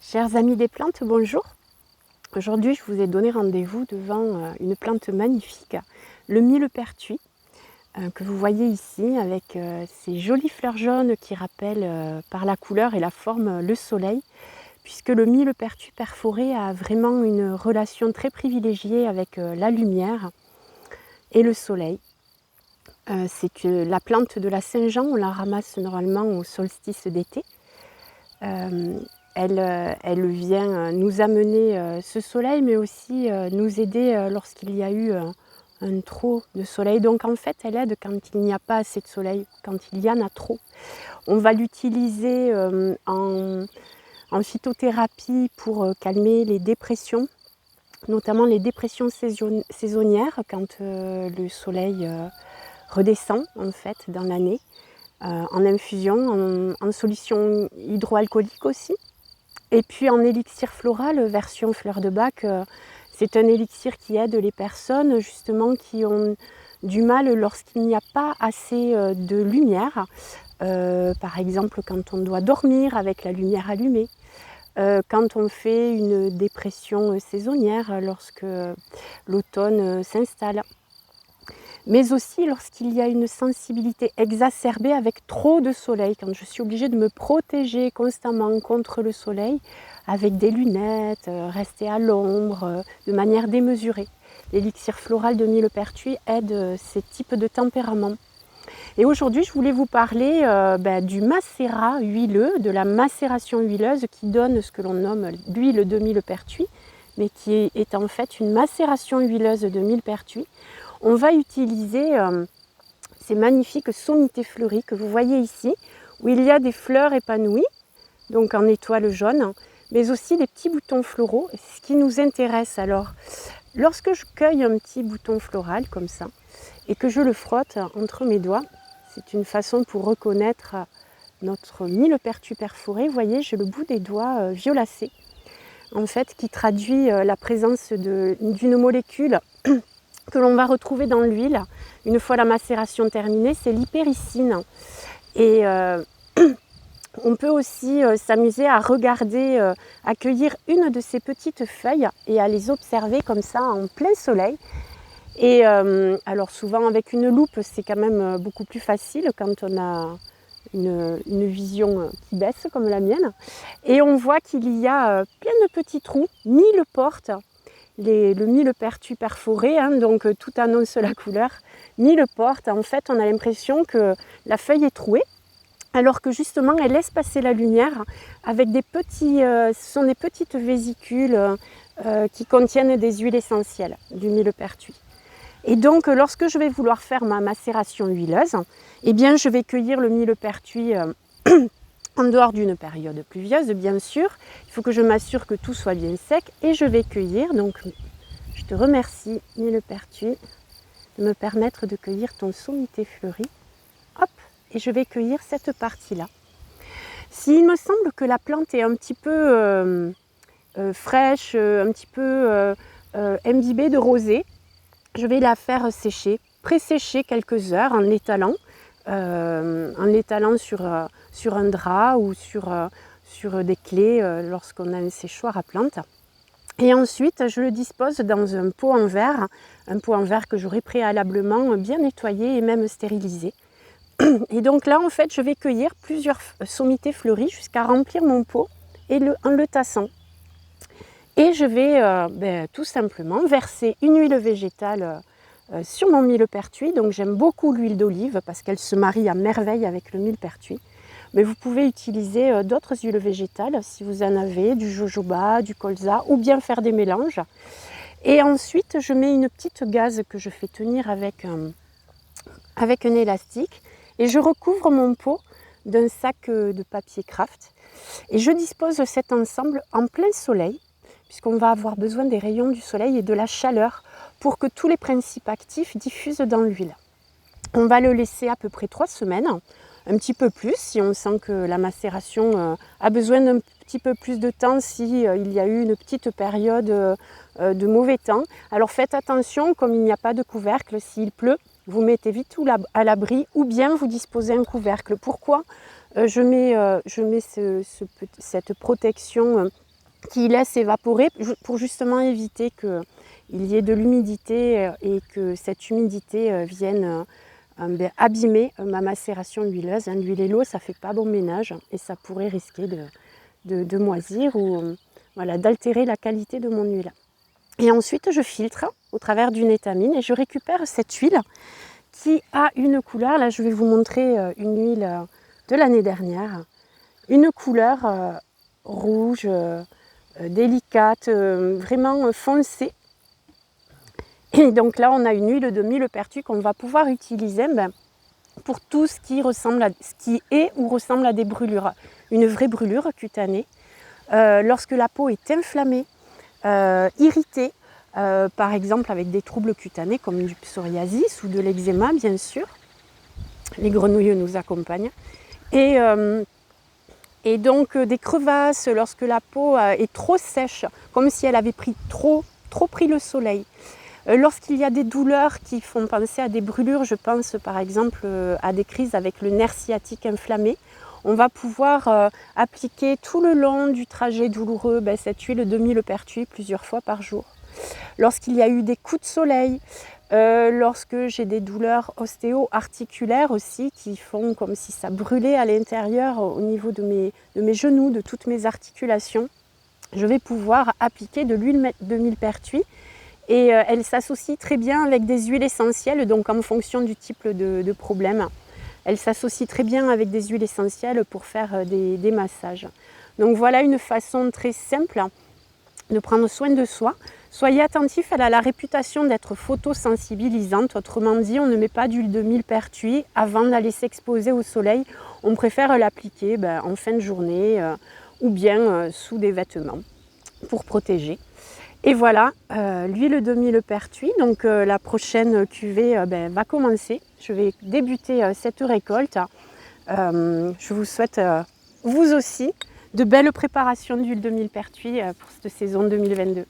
Chers amis des plantes, bonjour. Aujourd'hui, je vous ai donné rendez-vous devant une plante magnifique, le millepertuis, que vous voyez ici avec ces jolies fleurs jaunes qui rappellent par la couleur et la forme le soleil, puisque le millepertuis perforé a vraiment une relation très privilégiée avec la lumière et le soleil. C'est que la plante de la Saint-Jean, on la ramasse normalement au solstice d'été. Elle vient nous amener ce soleil, mais aussi nous aider lorsqu'il y a eu un trop de soleil. Donc en fait, elle aide quand il n'y a pas assez de soleil, quand il y en a trop. On va l'utiliser en phytothérapie pour calmer les dépressions, notamment les dépressions saisonnières, quand le soleil redescend en fait dans l'année, en infusion, en solution hydroalcoolique aussi. Et puis en élixir floral, version fleur de bac, c'est un élixir qui aide les personnes justement qui ont du mal lorsqu'il n'y a pas assez de lumière. Par exemple quand on doit dormir avec la lumière allumée, quand on fait une dépression saisonnière lorsque l'automne s'installe. Mais aussi lorsqu'il y a une sensibilité exacerbée avec trop de soleil, quand je suis obligée de me protéger constamment contre le soleil avec des lunettes, rester à l'ombre de manière démesurée. L'élixir floral de millepertuis aide ces types de tempéraments. Et aujourd'hui, je voulais vous parler du macérat huileux, de la macération huileuse qui donne ce que l'on nomme l'huile de millepertuis, mais qui est en fait une macération huileuse de millepertuis. On va utiliser ces magnifiques sommités fleuries que vous voyez ici, où il y a des fleurs épanouies, donc en étoile jaune, mais aussi des petits boutons floraux. Ce qui nous intéresse alors, lorsque je cueille un petit bouton floral comme ça, et que je le frotte entre mes doigts, c'est une façon pour reconnaître notre millepertuis perforé. Vous voyez, j'ai le bout des doigts violacé, en fait, qui traduit la présence d'une molécule que l'on va retrouver dans l'huile une fois la macération terminée, c'est l'hypéricine. Et on peut aussi s'amuser à regarder, à cueillir une de ces petites feuilles et à les observer comme ça en plein soleil. Et alors souvent avec une loupe, c'est quand même beaucoup plus facile quand on a une vision qui baisse comme la mienne. Et on voit qu'il y a plein de petits trous, 1000 portes. Le millepertuis perforé, donc tout annonce la couleur. 1000 portes, en fait on a l'impression que la feuille est trouée, alors que justement elle laisse passer la lumière avec des petits, ce sont des petites vésicules qui contiennent des huiles essentielles du millepertuis. Et donc lorsque je vais vouloir faire ma macération huileuse, eh bien je vais cueillir le millepertuis en dehors d'une période pluvieuse, bien sûr. Il faut que je m'assure que tout soit bien sec et je vais cueillir. Donc, je te remercie, millepertuis, de me permettre de cueillir ton sommité fleuri. Hop, et je vais cueillir cette partie-là. S'il me semble que la plante est un petit peu fraîche, un petit peu imbibée de rosée, je vais la faire sécher, pré-sécher quelques heures en l'étalant sur un drap ou sur des clés lorsqu'on a un séchoir à plantes. Et ensuite, je le dispose dans un pot en verre que j'aurai préalablement bien nettoyé et même stérilisé. Et donc là, en fait, je vais cueillir plusieurs sommités fleuries jusqu'à remplir mon pot en le tassant. Et je vais tout simplement verser une huile végétale sur mon millepertuis. Donc j'aime beaucoup l'huile d'olive parce qu'elle se marie à merveille avec le millepertuis. Mais vous pouvez utiliser d'autres huiles végétales si vous en avez, du jojoba, du colza, ou bien faire des mélanges. Et ensuite, je mets une petite gaze que je fais tenir avec un élastique et je recouvre mon pot d'un sac de papier craft. Et je dispose cet ensemble en plein soleil, puisqu'on va avoir besoin des rayons du soleil et de la chaleur pour que tous les principes actifs diffusent dans l'huile. On va le laisser à peu près 3 semaines, un petit peu plus si on sent que la macération a besoin d'un petit peu plus de temps, si il y a eu une petite période de mauvais temps. Alors faites attention, comme il n'y a pas de couvercle, s'il pleut, vous mettez vite tout à l'abri ou bien vous disposez un couvercle. Pourquoi je mets cette protection qui laisse évaporer pour justement éviter qu'il y ait de l'humidité et que cette humidité vienne abîmer ma macération huileuse. L'huile et l'eau, ça ne fait pas bon ménage et ça pourrait risquer de moisir ou voilà, d'altérer la qualité de mon huile. Et ensuite, je filtre au travers d'une étamine et je récupère cette huile qui a une couleur. Là, je vais vous montrer une huile de l'année dernière. Une couleur rouge, délicate, vraiment foncée. Et donc là, on a une huile de millepertuis qu'on va pouvoir utiliser pour tout ce qui est ou ressemble à des brûlures. Une vraie brûlure cutanée. Lorsque la peau est inflammée, irritée, par exemple avec des troubles cutanés comme du psoriasis ou de l'eczéma, bien sûr. Les grenouilles nous accompagnent. Et donc des crevasses lorsque la peau est trop sèche, comme si elle avait trop pris le soleil. Lorsqu'il y a des douleurs qui font penser à des brûlures, je pense par exemple à des crises avec le nerf sciatique inflammé, on va pouvoir appliquer tout le long du trajet douloureux cette huile de millepertuis plusieurs fois par jour. Lorsqu'il y a eu des coups de soleil, lorsque j'ai des douleurs ostéo-articulaires aussi qui font comme si ça brûlait à l'intérieur au niveau de mes genoux, de toutes mes articulations, je vais pouvoir appliquer de l'huile de millepertuis. Et elle s'associe très bien avec des huiles essentielles, donc en fonction du type de problème. Elle s'associe très bien avec des huiles essentielles pour faire des massages. Donc voilà une façon très simple de prendre soin de soi. Soyez attentifs, elle a la réputation d'être photosensibilisante. Autrement dit, on ne met pas d'huile de millepertuis avant d'aller s'exposer au soleil. On préfère l'appliquer en fin de journée ou bien sous des vêtements pour protéger. Et voilà, l'huile de millepertuis, donc la prochaine cuvée va commencer. Je vais débuter cette récolte. Je vous souhaite, vous aussi, de belles préparations d'huile de millepertuis pour cette saison 2022.